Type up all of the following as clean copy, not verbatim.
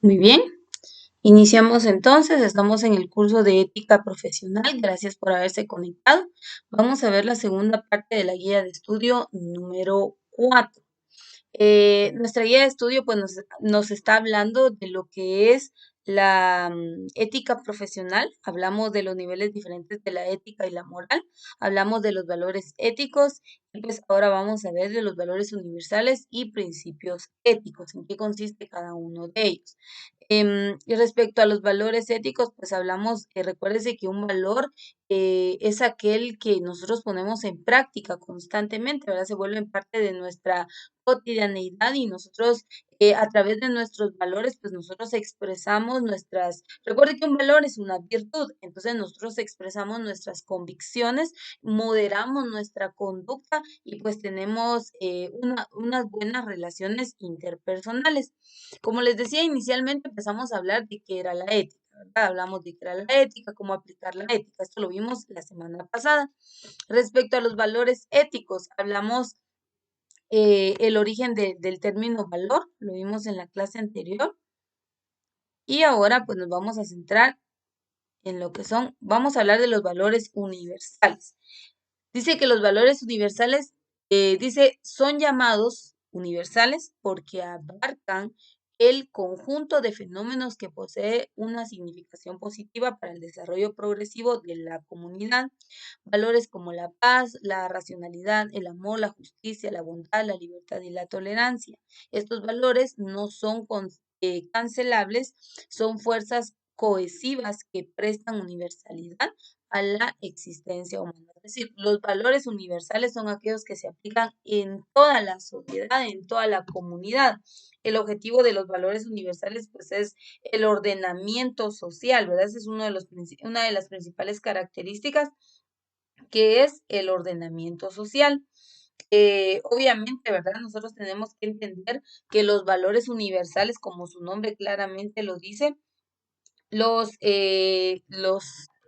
Muy bien, iniciamos entonces, estamos en el curso de ética profesional, gracias por haberse conectado. Vamos a ver la segunda parte de la guía de estudio número 4. Nuestra guía de estudio pues nos está hablando de lo que es la ética profesional, hablamos de los niveles diferentes de la ética y la moral, hablamos de los valores éticos y pues ahora vamos a ver de los valores universales y principios éticos, en qué consiste cada uno de ellos. Y respecto a los valores éticos, pues hablamos, recuérdese que un valor es aquel que nosotros ponemos en práctica constantemente, ¿verdad? Se vuelven parte de nuestra cotidianeidad y nosotros a través de nuestros valores, pues nosotros expresamos recuerde que un valor es una virtud, entonces nosotros expresamos nuestras convicciones, moderamos nuestra conducta y pues tenemos unas buenas relaciones interpersonales. Como les decía inicialmente, empezamos a hablar de qué era la ética, ¿verdad? Hablamos de qué era la ética, cómo aplicar la ética. Esto lo vimos la semana pasada. Respecto a los valores éticos, hablamos el origen del término valor, lo vimos en la clase anterior. Y ahora pues nos vamos a centrar en lo que vamos a hablar de los valores universales. Dice que los valores universales, son llamados universales porque abarcan el conjunto de fenómenos que posee una significación positiva para el desarrollo progresivo de la comunidad. Valores como la paz, la racionalidad, el amor, la justicia, la bondad, la libertad y la tolerancia. Estos valores no son cancelables, son fuerzas cohesivas que prestan universalidad a la existencia humana. Es decir, los valores universales son aquellos que se aplican en toda la sociedad, en toda la comunidad. El objetivo de los valores universales, pues, es el ordenamiento social, ¿verdad? Esa es una de las principales características, que es el ordenamiento social. Obviamente, ¿verdad? Nosotros tenemos que entender que los valores universales, como su nombre claramente lo dice, los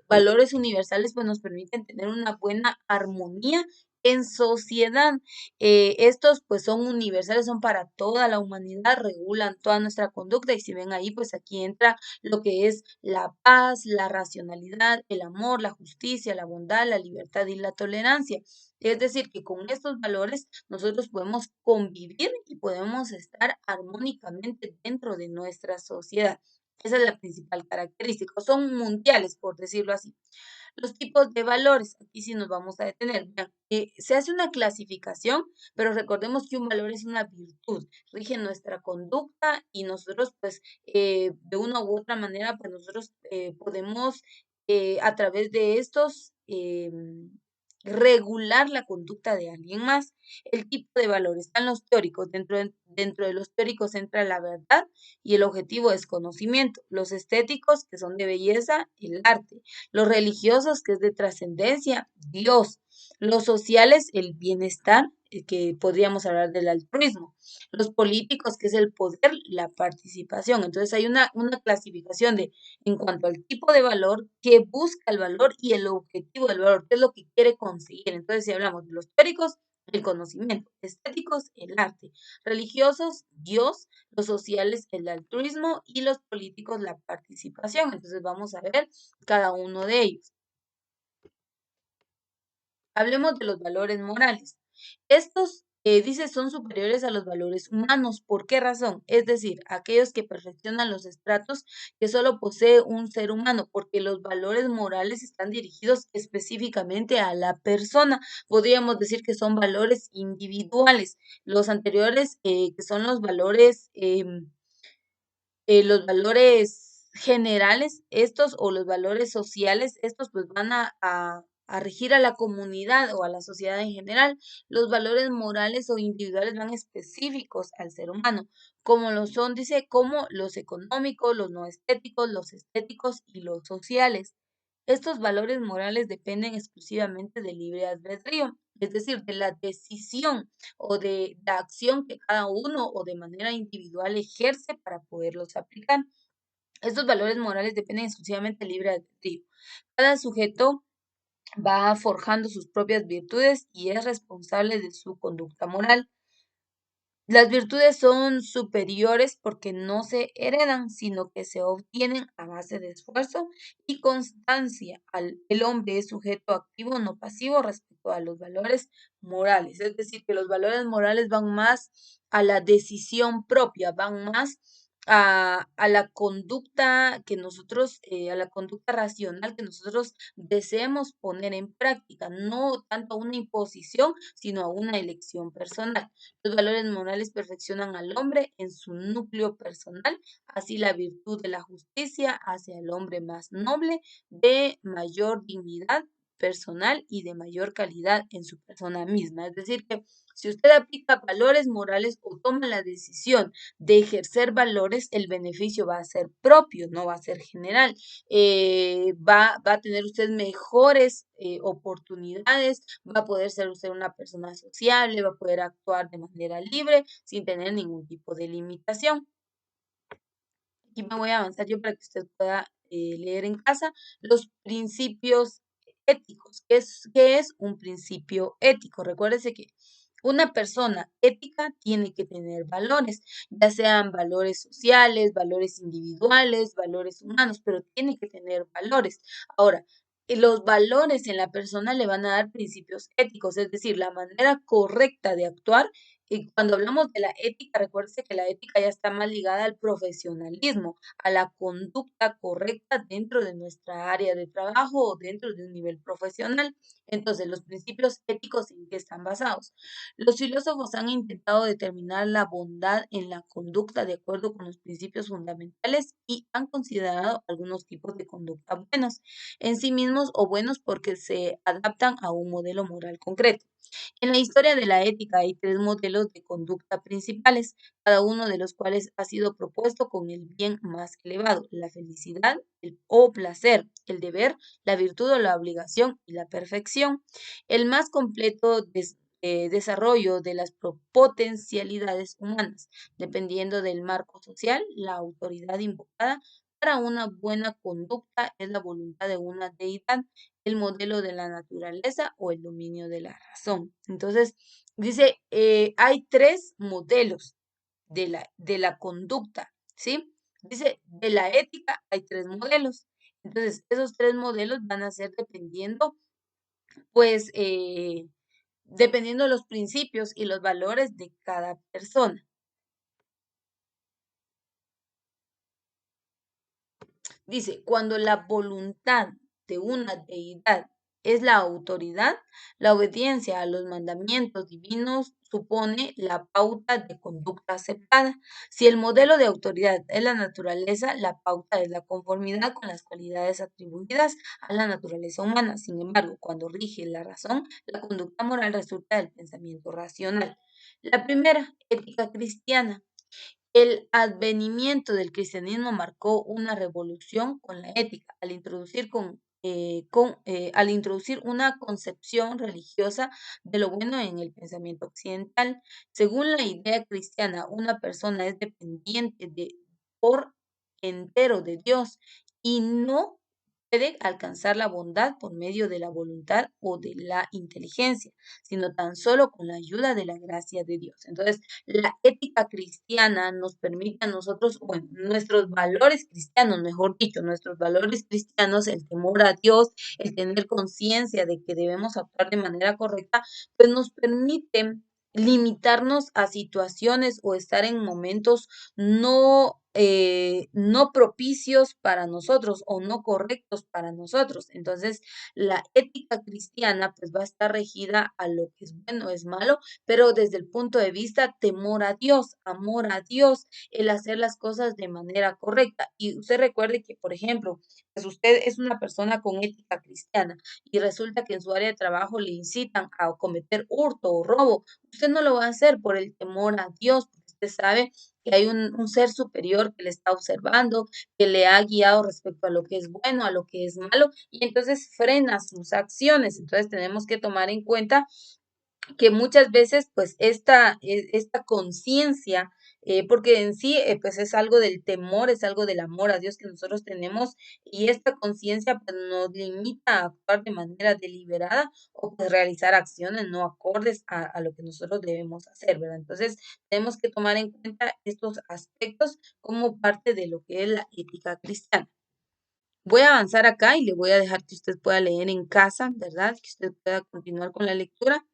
valores universales pues nos permiten tener una buena armonía en sociedad. Estos pues son universales, son para toda la humanidad, regulan toda nuestra conducta y si ven ahí pues aquí entra lo que es la paz, la racionalidad, el amor, la justicia, la bondad, la libertad y la tolerancia. Es decir, que con estos valores nosotros podemos convivir y podemos estar armónicamente dentro de nuestra sociedad. Esa es la principal característica. Son mundiales, por decirlo así. Los tipos de valores, aquí sí nos vamos a detener. Vean, se hace una clasificación, pero recordemos que un valor es una virtud, rige nuestra conducta y nosotros, pues, de una u otra manera, pues nosotros podemos, a través de estos, regular la conducta de alguien más. El tipo de valores están los teóricos. Dentro de los teóricos entra la verdad y el objetivo es conocimiento. Los estéticos, que son de belleza, el arte. Los religiosos, que es de trascendencia, Dios. Los sociales, el bienestar, que podríamos hablar del altruismo. Los políticos, que es el poder, la participación. Entonces hay una clasificación en cuanto al tipo de valor, que busca el valor y el objetivo del valor, qué es lo que quiere conseguir. Entonces, si hablamos de los teóricos, el conocimiento, estéticos, el arte, religiosos, Dios, los sociales, el altruismo y los políticos, la participación. Entonces vamos a ver cada uno de ellos. Hablemos de los valores morales. Estos, dice, son superiores a los valores humanos. ¿Por qué razón? Es decir, aquellos que perfeccionan los estratos que solo posee un ser humano, porque los valores morales están dirigidos específicamente a la persona. Podríamos decir que son valores individuales. Los anteriores, que son los valores generales, estos o los valores sociales, estos pues van a regir a la comunidad o a la sociedad en general. Los valores morales o individuales van específicos al ser humano, como lo son, dice, como los económicos, los no estéticos, los estéticos y los sociales. Estos valores morales dependen exclusivamente del libre albedrío, es decir, de la decisión o de la acción que cada uno o de manera individual ejerce para poderlos aplicar. Estos valores morales dependen exclusivamente del libre albedrío. Cada sujeto va forjando sus propias virtudes y es responsable de su conducta moral. Las virtudes son superiores porque no se heredan, sino que se obtienen a base de esfuerzo y constancia. El hombre es sujeto activo, no pasivo, respecto a los valores morales. Es decir, que los valores morales van más a la decisión propia, van más a la conducta que nosotros, a la conducta racional que nosotros deseemos poner en práctica, no tanto a una imposición, sino a una elección personal. Los valores morales perfeccionan al hombre en su núcleo personal, así la virtud de la justicia hace al hombre más noble, de mayor dignidad personal y de mayor calidad en su persona misma. Es decir, que si usted aplica valores morales o toma la decisión de ejercer valores, el beneficio va a ser propio, no va a ser general. Va a tener usted mejores oportunidades, va a poder ser usted una persona sociable, va a poder actuar de manera libre sin tener ningún tipo de limitación. Aquí me voy a avanzar yo para que usted pueda leer en casa los principios éticos. Qué es un principio ético? Recuérdese que una persona ética tiene que tener valores, ya sean valores sociales, valores individuales, valores humanos, pero tiene que tener valores. Ahora, los valores en la persona le van a dar principios éticos, es decir, la manera correcta de actuar. Y cuando hablamos de la ética, recuérdese que la ética ya está más ligada al profesionalismo, a la conducta correcta dentro de nuestra área de trabajo o dentro de un nivel profesional. Entonces, los principios éticos, ¿en qué están basados? Los filósofos han intentado determinar la bondad en la conducta de acuerdo con los principios fundamentales y han considerado algunos tipos de conducta buenos en sí mismos o buenos porque se adaptan a un modelo moral concreto. En la historia de la ética hay tres modelos de conducta principales, cada uno de los cuales ha sido propuesto con el bien más elevado, la felicidad o placer, el deber, la virtud o la obligación y la perfección. El más completo desarrollo de las potencialidades humanas, dependiendo del marco social, la autoridad invocada para una buena conducta es la voluntad de una deidad, el modelo de la naturaleza o el dominio de la razón. Entonces, dice, hay tres modelos de la conducta, ¿sí? Dice, de la ética hay tres modelos. Entonces, esos tres modelos van a ser dependiendo, pues, dependiendo de los principios y los valores de cada persona. Dice, cuando la voluntad de una deidad es la autoridad, la obediencia a los mandamientos divinos supone la pauta de conducta aceptada. Si el modelo de autoridad es la naturaleza, la pauta es la conformidad con las cualidades atribuidas a la naturaleza humana. Sin embargo, cuando rige la razón, la conducta moral resulta del pensamiento racional. La primera, ética cristiana. El advenimiento del cristianismo marcó una revolución con la ética al introducir al introducir una concepción religiosa de lo bueno en el pensamiento occidental. Según la idea cristiana, una persona es dependiente por entero de Dios y no puede alcanzar la bondad por medio de la voluntad o de la inteligencia, sino tan solo con la ayuda de la gracia de Dios. Entonces, la ética cristiana nos permite a nosotros, bueno, nuestros valores cristianos, mejor dicho, nuestros valores cristianos, el temor a Dios, el tener conciencia de que debemos actuar de manera correcta, pues nos permiten limitarnos a situaciones o estar en momentos no propicios para nosotros o no correctos para nosotros. Entonces, la ética cristiana pues va a estar regida a lo que es bueno, es malo, pero desde el punto de vista temor a Dios, amor a Dios, el hacer las cosas de manera correcta. Y usted recuerde que, por ejemplo, pues usted es una persona con ética cristiana y resulta que en su área de trabajo le incitan a cometer hurto o robo. Usted no lo va a hacer por el temor a Dios, porque usted sabe que hay un ser superior que le está observando, que le ha guiado respecto a lo que es bueno, a lo que es malo, y entonces frena sus acciones. Entonces tenemos que tomar en cuenta que muchas veces, pues, esta conciencia porque en sí, pues es algo del temor, es algo del amor a Dios que nosotros tenemos y esta conciencia pues nos limita a actuar de manera deliberada o pues realizar acciones no acordes a lo que nosotros debemos hacer, ¿verdad? Entonces, tenemos que tomar en cuenta estos aspectos como parte de lo que es la ética cristiana. Voy a avanzar acá y le voy a dejar que usted pueda leer en casa, ¿verdad? Que usted pueda continuar con la lectura.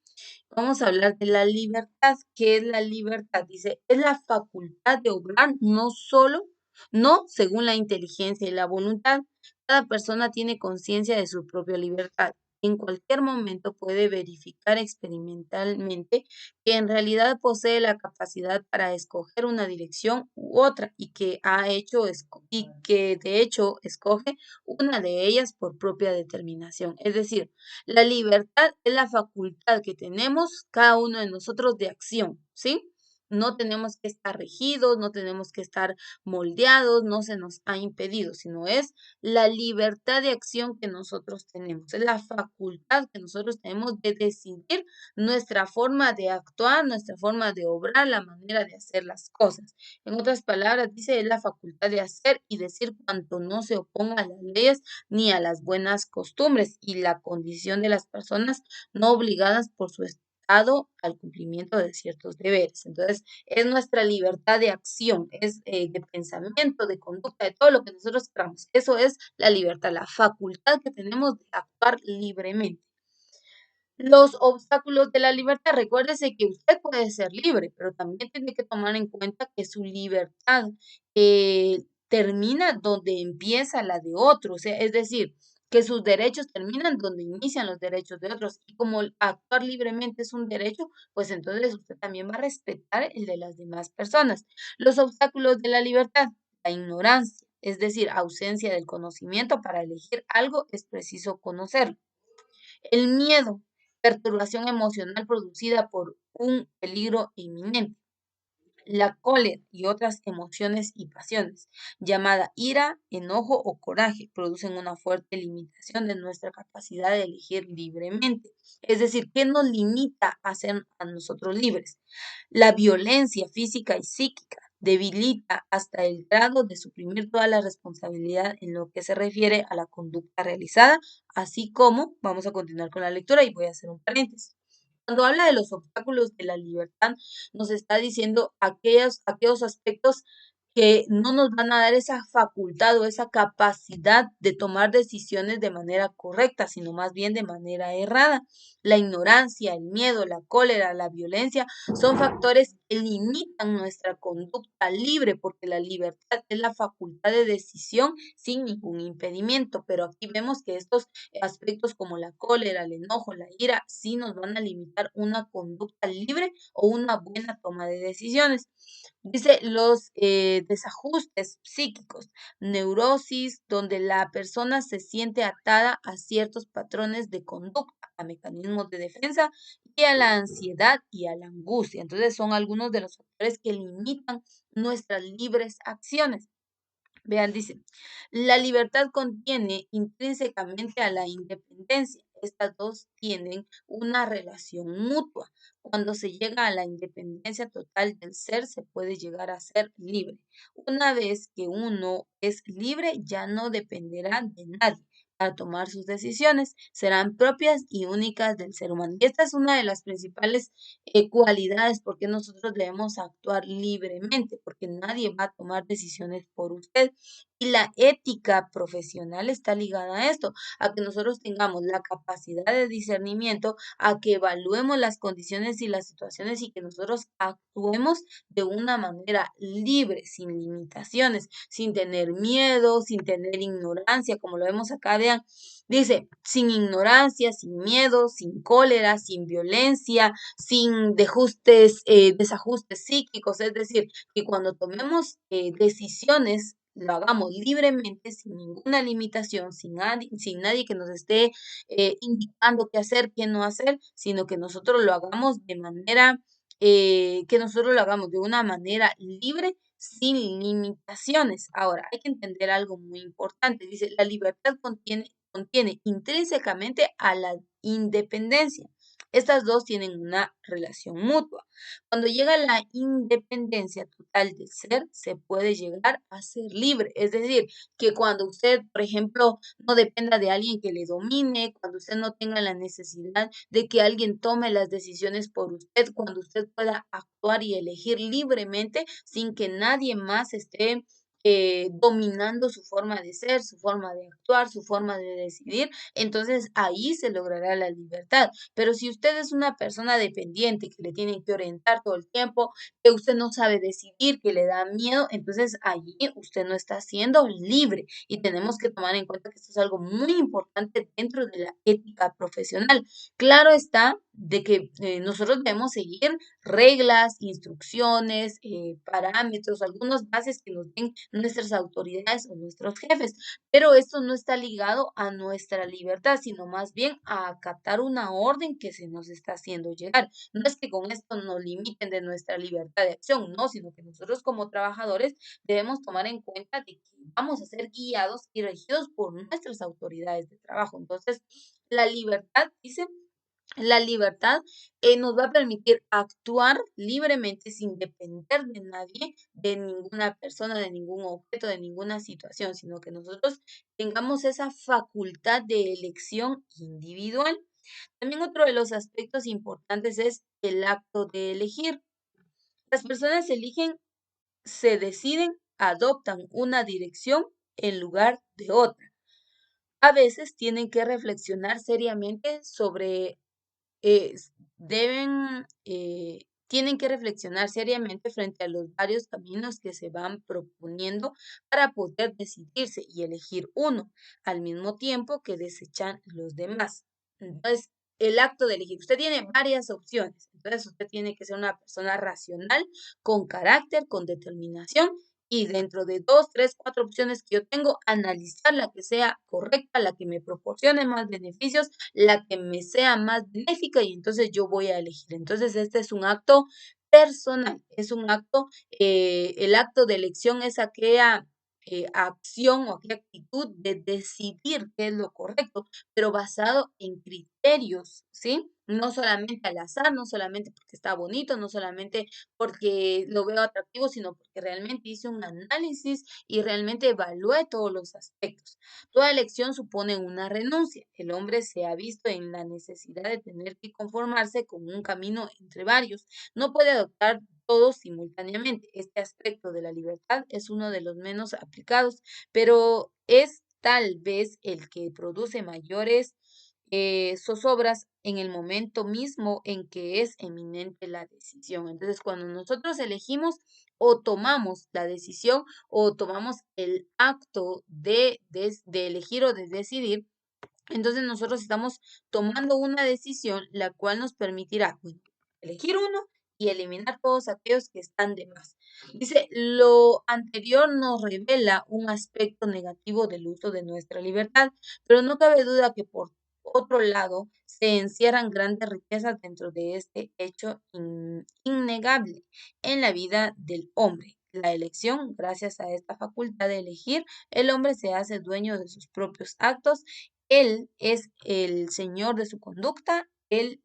Vamos a hablar de la libertad. ¿Qué es la libertad? Dice, es la facultad de obrar no según la inteligencia y la voluntad. Cada persona tiene conciencia de su propia libertad. En cualquier momento puede verificar experimentalmente que en realidad posee la capacidad para escoger una dirección u otra y que de hecho escoge una de ellas por propia determinación. Es decir, la libertad es la facultad que tenemos cada uno de nosotros de acción, ¿sí? No tenemos que estar regidos, no tenemos que estar moldeados, no se nos ha impedido, sino es la libertad de acción que nosotros tenemos, es la facultad que nosotros tenemos de decidir nuestra forma de actuar, nuestra forma de obrar, la manera de hacer las cosas. En otras palabras, dice, es la facultad de hacer y decir cuanto no se oponga a las leyes ni a las buenas costumbres y la condición de las personas no obligadas por su estado al cumplimiento de ciertos deberes. Entonces, es nuestra libertad de acción, es de pensamiento, de conducta, de todo lo que nosotros queramos. Eso es la libertad, la facultad que tenemos de actuar libremente. Los obstáculos de la libertad, recuérdese que usted puede ser libre, pero también tiene que tomar en cuenta que su libertad termina donde empieza la de otros, o sea, es decir, que sus derechos terminan donde inician los derechos de otros. Y como el actuar libremente es un derecho, pues entonces usted también va a respetar el de las demás personas. Los obstáculos de la libertad, la ignorancia, es decir, ausencia del conocimiento para elegir algo, es preciso conocerlo. El miedo, perturbación emocional producida por un peligro inminente. La cólera y otras emociones y pasiones, llamada ira, enojo o coraje, producen una fuerte limitación de nuestra capacidad de elegir libremente. Es decir, ¿qué nos limita a ser a nosotros libres? La violencia física y psíquica debilita hasta el grado de suprimir toda la responsabilidad en lo que se refiere a la conducta realizada, así como, vamos a continuar con la lectura y voy a hacer un paréntesis. Cuando habla de los obstáculos de la libertad, nos está diciendo aquellos aspectos que no nos van a dar esa facultad o esa capacidad de tomar decisiones de manera correcta, sino más bien de manera errada. La ignorancia, el miedo, la cólera, la violencia son factores que limitan nuestra conducta libre, porque la libertad es la facultad de decisión sin ningún impedimento. Pero aquí vemos que estos aspectos como la cólera, el enojo, la ira, sí nos van a limitar una conducta libre o una buena toma de decisiones. Dice los desajustes psíquicos, neurosis, donde la persona se siente atada a ciertos patrones de conducta, a mecanismos de defensa y a la ansiedad y a la angustia. Entonces son algunos de los factores que limitan nuestras libres acciones. Vean, dice, la libertad contiene intrínsecamente a la independencia. Estas dos tienen una relación mutua. Cuando se llega a la independencia total del ser, se puede llegar a ser libre. Una vez que uno es libre, ya no dependerá de nadie para tomar sus decisiones. Serán propias y únicas del ser humano. Y esta es una de las principales cualidades porque nosotros debemos actuar libremente, porque nadie va a tomar decisiones por usted. Y la ética profesional está ligada a esto, a que nosotros tengamos la capacidad de discernimiento, a que evaluemos las condiciones y las situaciones y que nosotros actuemos de una manera libre, sin limitaciones, sin tener miedo, sin tener ignorancia, como lo vemos acá, vean, dice, sin ignorancia, sin miedo, sin cólera, sin violencia, sin desajustes psíquicos, es decir, que cuando tomemos decisiones, lo hagamos libremente, sin ninguna limitación, sin nadie que nos esté indicando qué hacer, qué no hacer, sino que nosotros lo hagamos que nosotros lo hagamos de una manera libre, sin limitaciones. Ahora, hay que entender algo muy importante. Dice, la libertad contiene intrínsecamente a la independencia. Estas dos tienen una relación mutua. Cuando llega la independencia total del ser, se puede llegar a ser libre. Es decir, que cuando usted, por ejemplo, no dependa de alguien que le domine, cuando usted no tenga la necesidad de que alguien tome las decisiones por usted, cuando usted pueda actuar y elegir libremente sin que nadie más esté dominando su forma de ser, su forma de actuar, su forma de decidir, entonces ahí se logrará la libertad. Pero si usted es una persona dependiente, que le tienen que orientar todo el tiempo, que usted no sabe decidir, que le da miedo, entonces allí usted no está siendo libre. Y tenemos que tomar en cuenta que esto es algo muy importante dentro de la ética profesional. Claro está de que nosotros debemos seguir reglas, instrucciones, parámetros, algunas bases que nos den nuestras autoridades o nuestros jefes, pero esto no está ligado a nuestra libertad, sino más bien a acatar una orden que se nos está haciendo llegar. No es que con esto nos limiten de nuestra libertad de acción, no, sino que nosotros como trabajadores debemos tomar en cuenta de que vamos a ser guiados y regidos por nuestras autoridades de trabajo. Entonces, la libertad, dice, la libertad nos va a permitir actuar libremente sin depender de nadie, de ninguna persona, de ningún objeto, de ninguna situación, sino que nosotros tengamos esa facultad de elección individual. También otro de los aspectos importantes es el acto de elegir. Las personas eligen, se deciden, adoptan una dirección en lugar de otra. A veces tienen que reflexionar seriamente sobre deben, tienen que reflexionar seriamente frente a los varios caminos que se van proponiendo para poder decidirse y elegir uno, al mismo tiempo que desechan los demás. Entonces, el acto de elegir, usted tiene varias opciones, entonces usted tiene que ser una persona racional, con carácter, con determinación. Y dentro de dos, tres, cuatro opciones que yo tengo, analizar la que sea correcta, la que me proporcione más beneficios, la que me sea más benéfica y entonces yo voy a elegir. Entonces, este es un acto personal, es un acto, el acto de elección es aquella acción o aquella actitud de decidir qué es lo correcto, pero basado en criterios, ¿sí? No solamente al azar, no solamente porque está bonito, no solamente porque lo veo atractivo, sino porque realmente hice un análisis y realmente evalué todos los aspectos. Toda elección supone una renuncia. El hombre se ha visto en la necesidad de tener que conformarse con un camino entre varios. No puede adoptar todos simultáneamente. Este aspecto de la libertad es uno de los menos aplicados, pero es tal vez el que produce mayores zozobras en el momento mismo en que es eminente la decisión. Entonces, cuando nosotros elegimos o tomamos la decisión, o tomamos el acto de elegir o de decidir, entonces nosotros estamos tomando una decisión la cual nos permitirá, bueno, elegir uno y eliminar todos aquellos que están de más. Dice, lo anterior nos revela un aspecto negativo del uso de nuestra libertad, pero no cabe duda que por otro lado se encierran grandes riquezas dentro de este hecho innegable en la vida del hombre. La elección, gracias a esta facultad de elegir, el hombre se hace dueño de sus propios actos. Él es el señor de su conducta, él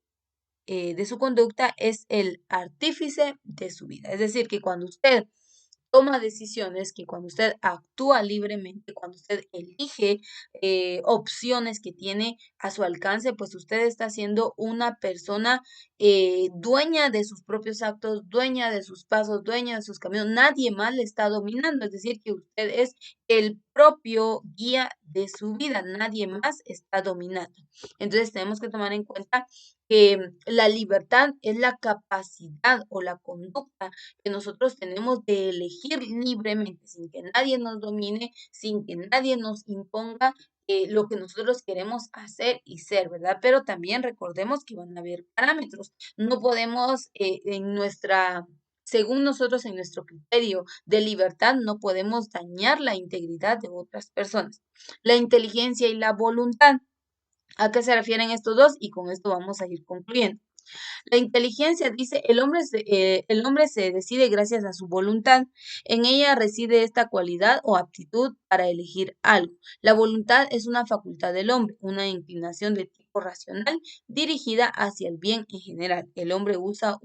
de su conducta es el artífice de su vida. Es decir, que cuando usted toma decisiones, que cuando usted actúa libremente, cuando usted elige opciones que tiene a su alcance, pues usted está siendo una persona dueña de sus propios actos, dueña de sus pasos, dueña de sus caminos. Nadie más le está dominando, es decir, que usted es el propio guía de su vida, nadie más está dominando. Entonces tenemos que tomar en cuenta que la libertad es la capacidad o la conducta que nosotros tenemos de elegir libremente, sin que nadie nos domine, sin que nadie nos imponga lo que nosotros queremos hacer y ser, ¿verdad? Pero también recordemos que van a haber parámetros. No podemos en nuestra, según nosotros, en nuestro criterio de libertad, no podemos dañar la integridad de otras personas. La inteligencia y la voluntad. ¿A qué se refieren estos dos? Y con esto vamos a ir concluyendo. La inteligencia dice, el hombre se decide gracias a su voluntad. En ella reside esta cualidad o aptitud para elegir algo. La voluntad es una facultad del hombre, una inclinación de tipo o racional dirigida hacia el bien en general. El hombre usa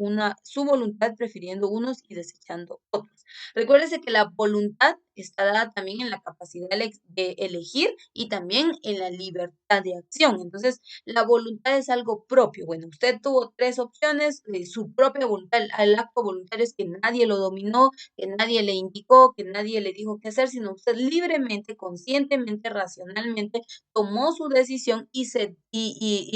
su voluntad prefiriendo unos y desechando otros. Recuérdese que la voluntad está dada también en la capacidad de elegir y también en la libertad de acción. Entonces, la voluntad es algo propio. Bueno, usted tuvo tres opciones, su propia voluntad, el acto voluntario es que nadie lo dominó, que nadie le indicó, que nadie le dijo qué hacer, sino usted libremente, conscientemente, racionalmente tomó su decisión y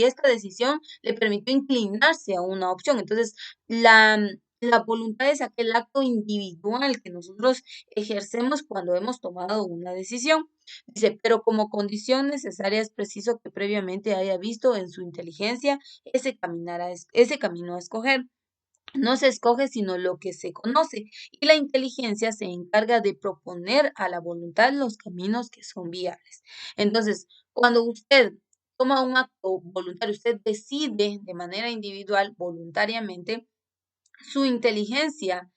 esta decisión le permitió inclinarse a una opción. Entonces, la voluntad es aquel acto individual que nosotros ejercemos cuando hemos tomado una decisión. Dice, pero como condición necesaria es preciso que previamente haya visto en su inteligencia ese camino a escoger. No se escoge sino lo que se conoce y la inteligencia se encarga de proponer a la voluntad los caminos que son viables. Entonces, cuando usted toma un acto voluntario, usted decide de manera individual, voluntariamente, su inteligencia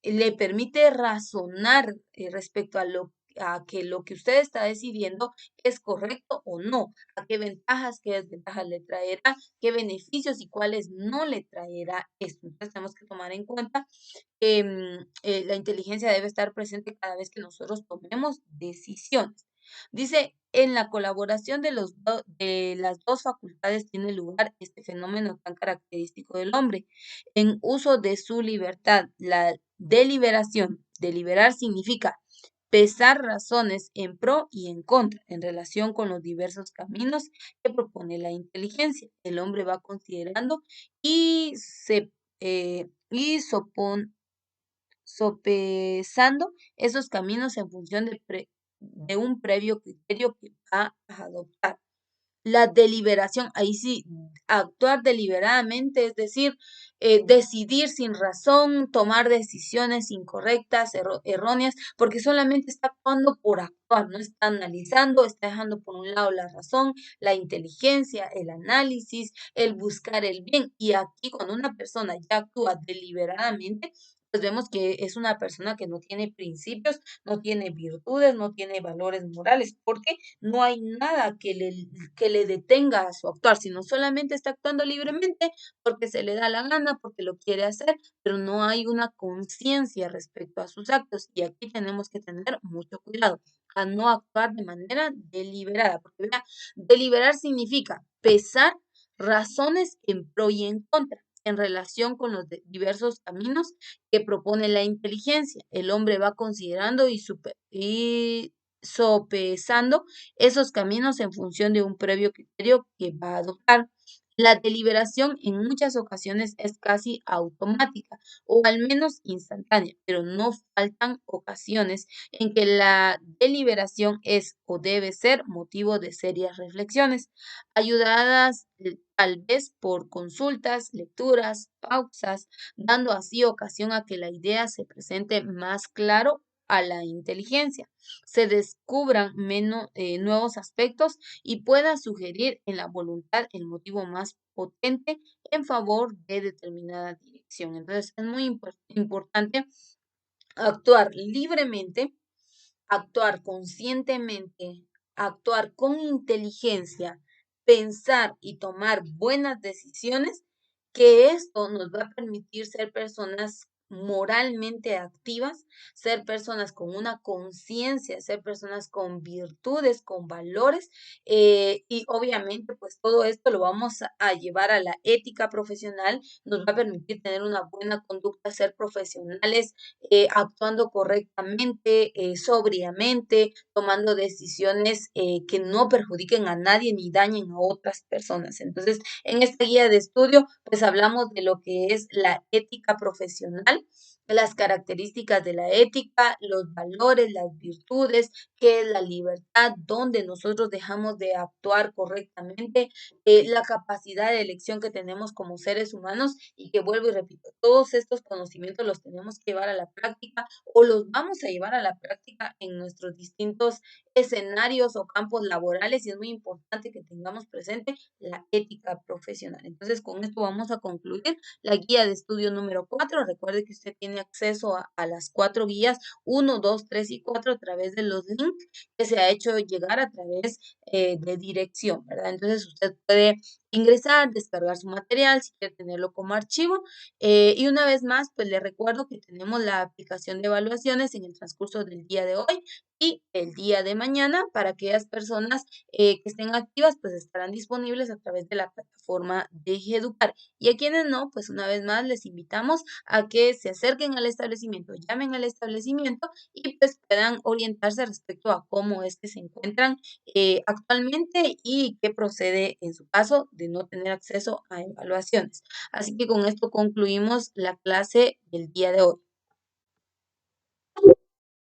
le permite razonar respecto a que lo que usted está decidiendo es correcto o no, a qué ventajas, qué desventajas le traerá, qué beneficios y cuáles no le traerá esto. Entonces tenemos que tomar en cuenta que la inteligencia debe estar presente cada vez que nosotros tomemos decisiones. Dice, en la colaboración de las dos facultades tiene lugar este fenómeno tan característico del hombre, en uso de su libertad, la deliberación. Deliberar significa pesar razones en pro y en contra en relación con los diversos caminos que propone la inteligencia. El hombre va considerando y sopesando esos caminos en función de un previo criterio que va a adoptar. La deliberación, ahí sí, actuar deliberadamente, es decir, decidir sin razón, tomar decisiones incorrectas, erróneas, porque solamente está actuando por actuar, no está analizando, está dejando por un lado la razón, la inteligencia, el análisis, el buscar el bien. Y aquí cuando una persona ya actúa deliberadamente, pues vemos que es una persona que no tiene principios, no tiene virtudes, no tiene valores morales, porque no hay nada que le detenga a su actuar, sino solamente está actuando libremente porque se le da la gana, porque lo quiere hacer, pero no hay una conciencia respecto a sus actos. Y aquí tenemos que tener mucho cuidado a no actuar de manera deliberada, porque vea, deliberar significa pesar razones en pro y en contra en relación con los diversos caminos que propone la inteligencia. El hombre va considerando y sopesando esos caminos en función de un previo criterio que va a adoptar. La deliberación en muchas ocasiones es casi automática o al menos instantánea, pero no faltan ocasiones en que la deliberación es o debe ser motivo de serias reflexiones, ayudadas tal vez por consultas, lecturas, pausas, dando así ocasión a que la idea se presente más claro a la inteligencia, se descubran nuevos aspectos y pueda sugerir en la voluntad el motivo más potente en favor de determinada dirección. Entonces, es muy importante actuar libremente, actuar conscientemente, actuar con inteligencia, pensar y tomar buenas decisiones, que esto nos va a permitir ser personas moralmente activas, ser personas con una conciencia, ser personas con virtudes, con valores, y obviamente pues todo esto lo vamos a llevar a la ética profesional, nos va a permitir tener una buena conducta, ser profesionales actuando correctamente, sobriamente, tomando decisiones que no perjudiquen a nadie ni dañen a otras personas. Entonces, en esta guía de estudio, pues hablamos de lo que es la ética profesional, las características de la ética, los valores, las virtudes, qué es la libertad, dónde nosotros dejamos de actuar correctamente, la capacidad de elección que tenemos como seres humanos y que vuelvo y repito, todos estos conocimientos los tenemos que llevar a la práctica o los vamos a llevar a la práctica en nuestros distintos escenarios o campos laborales y es muy importante que tengamos presente la ética profesional. Entonces, con esto vamos a concluir la guía de estudio número 4. Recuerde que usted tiene acceso a las 4 guías, 1, 2, 3 y 4 a través de los links que se ha hecho llegar a través de dirección, ¿verdad? Entonces, usted puede ingresar, descargar su material si quiere tenerlo como archivo. Y una vez más, pues le recuerdo que tenemos la aplicación de evaluaciones en el transcurso del día de hoy y el día de mañana para aquellas personas que estén activas, pues estarán disponibles a través de la plataforma de Educar. Y a quienes no, pues una vez más les invitamos a que se acerquen al establecimiento, llamen al establecimiento y pues puedan orientarse respecto a cómo es que se encuentran actualmente y qué procede en su caso de no tener acceso a evaluaciones. Así que con esto concluimos la clase del día de hoy.